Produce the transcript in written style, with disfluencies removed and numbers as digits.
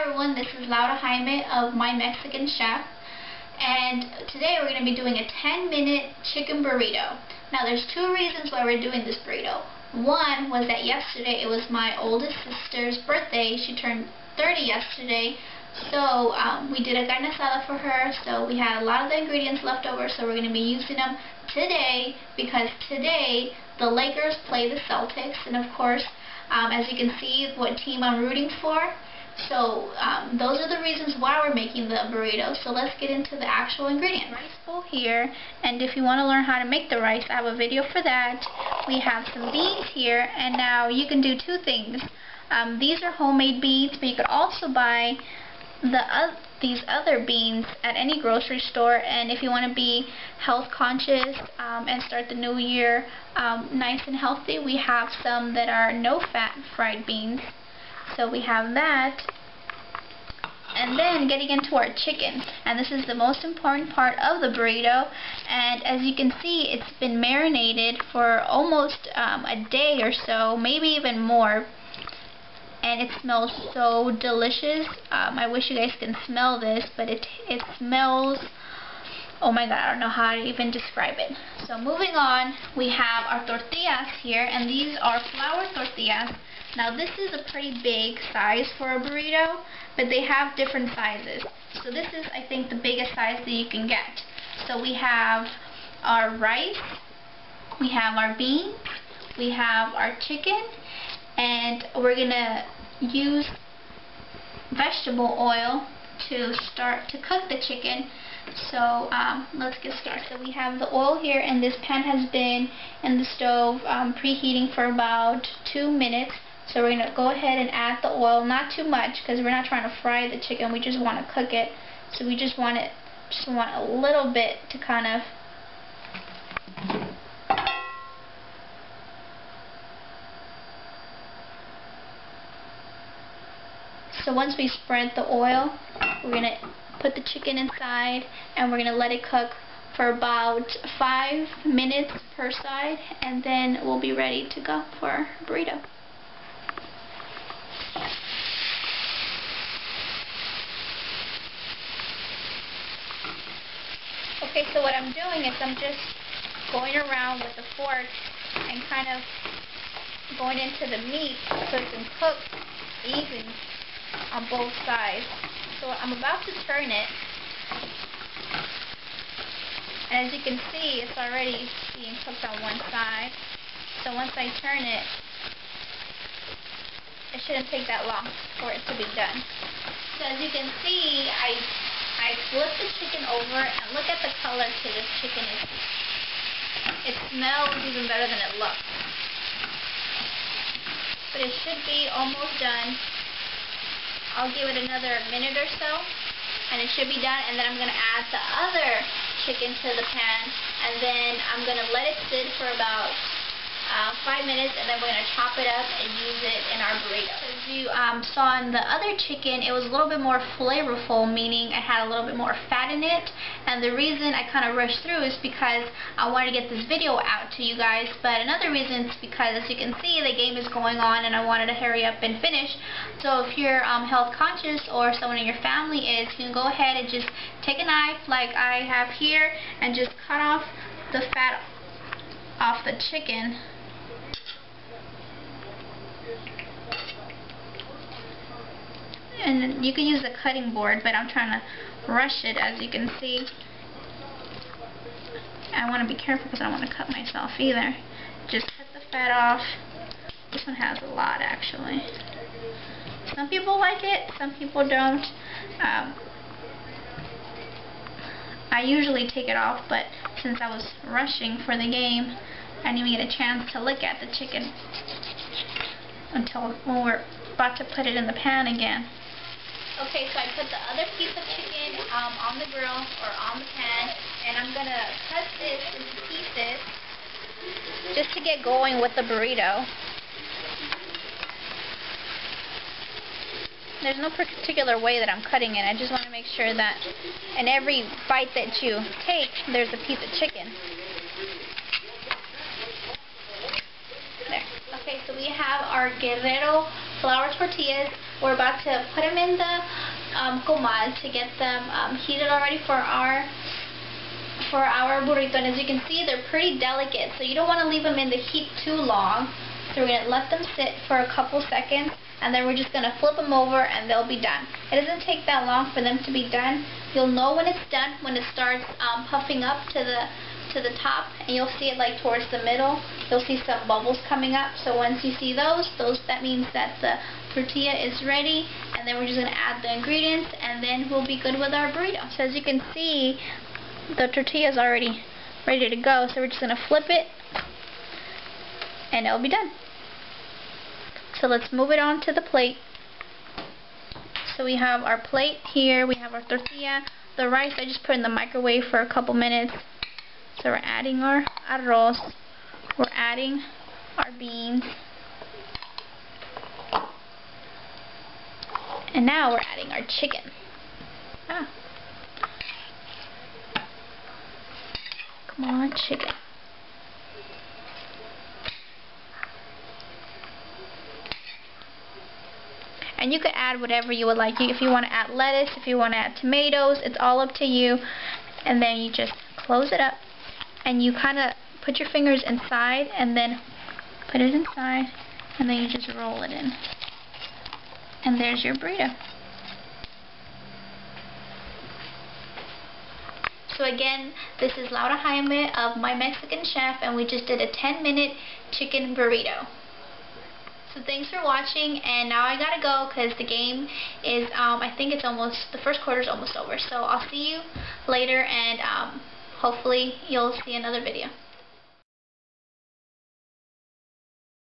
everyone, this is Laura Jaime of My Mexican Chef, and today we're going to be doing a 10-minute chicken burrito. Now there's two reasons why we're doing this burrito. One was that yesterday it was my oldest sister's birthday. She turned 30 yesterday, so we did a carne asada for her, so we had a lot of the ingredients left over, so we're going to be using them today because today the Lakers play the Celtics, and of course, as you can see what team I'm rooting for. So those are the reasons why we're making the burrito. So let's get into the actual ingredients. Rice bowl here, and if you want to learn how to make the rice, I have a video for that. We have some beans here, and now you can do two things. These are homemade beans, but you could also buy these other beans at any grocery store, and if you want to be health conscious and start the new year nice and healthy, we have some that are no fat fried beans. So we have that. And then getting into our chicken, and this is the most important part of the burrito, and as you can see, it's been marinated for almost a day or so, maybe even more, and it smells so delicious. I wish you guys can smell this, but it smells, oh my god, I don't know how to even describe it. So moving on, we have our tortillas here, and these are flour tortillas. Now this is a pretty big size for a burrito, but they have different sizes. So this is, I think, the biggest size that you can get. So we have our rice, we have our beans, we have our chicken, and we're gonna use vegetable oil to start to cook the chicken. So let's get started. So we have the oil here, and this pan has been in the stove preheating for about 2 minutes. So we're going to go ahead and add the oil, not too much because we're not trying to fry the chicken, we just want to cook it. So we just want a little bit to kind of So once we spread the oil, we're going to put the chicken inside, and we're going to let it cook for about 5 minutes per side, and then we'll be ready to go for our burrito. Okay, so what I'm doing is I'm just going around with the fork and kind of going into the meat so it can cook even on both sides. So I'm about to turn it, and as you can see, it's already being cooked on one side. So once I turn it, it shouldn't take that long for it to be done. So as you can see, I flipped the chicken over, and look at the color to this chicken. It smells even better than it looks. But it should be almost done. I'll give it another minute or so, and it should be done, and then I'm going to add the other chicken to the pan, and then I'm going to let it sit for about 5 minutes, and then we're going to chop it up and use it in our burrito. As you saw in the other chicken, it was a little bit more flavorful, meaning it had a little bit more fat in it, and the reason I kind of rushed through is because I wanted to get this video out to you guys, but another reason is because, as you can see, the game is going on, and I wanted to hurry up and finish. So if you're health conscious or someone in your family is, you can go ahead and just take a knife like I have here and just cut off the fat off the chicken. And you can use a cutting board, but I'm trying to rush it, as you can see. I want to be careful because I don't want to cut myself either. Just cut the fat off. This one has a lot, actually. Some people like it, some people don't. I usually take it off, but since I was rushing for the game, I didn't even get a chance to look at the chicken until when we're about to put it in the pan again. Okay, so I put the other piece of chicken on the grill or on the pan, and I'm going to cut this into pieces just to get going with the burrito. There's no particular way that I'm cutting it. I just want to make sure that in every bite that you take, there's a piece of chicken. There. Okay, so we have our Guerrero flour tortillas. We're about to put them in the comal to get them heated already for our burrito. And as you can see, they're pretty delicate, so you don't want to leave them in the heat too long. So we're going to let them sit for a couple seconds, and then we're just going to flip them over and they'll be done. It doesn't take that long for them to be done. You'll know when it's done when it starts puffing up to the top, and you'll see it like towards the middle. You'll see some bubbles coming up. So once you see those that means that the tortilla is ready, and then we're just going to add the ingredients, and then we'll be good with our burrito. So as you can see, the tortilla is already ready to go, so we're just going to flip it and it'll be done. So let's move it on to the plate. So we have our plate here, we have our tortilla. The rice I just put in the microwave for a couple minutes. So we're adding our arroz, we're adding our beans, and now we're adding our chicken. Come on, chicken. And you could add whatever you would like. If you want to add lettuce, if you want to add tomatoes, it's all up to you. And then you just close it up, and you kind of put your fingers inside, and then put it inside, and then you just roll it in. And there's your burrito. So again, this is Laura Jaime of My Mexican Chef, and we just did a 10-minute chicken burrito. So thanks for watching, and now I gotta go because the game is, I think it's almost, the first quarter is almost over. So I'll see you later, and hopefully you'll see another video.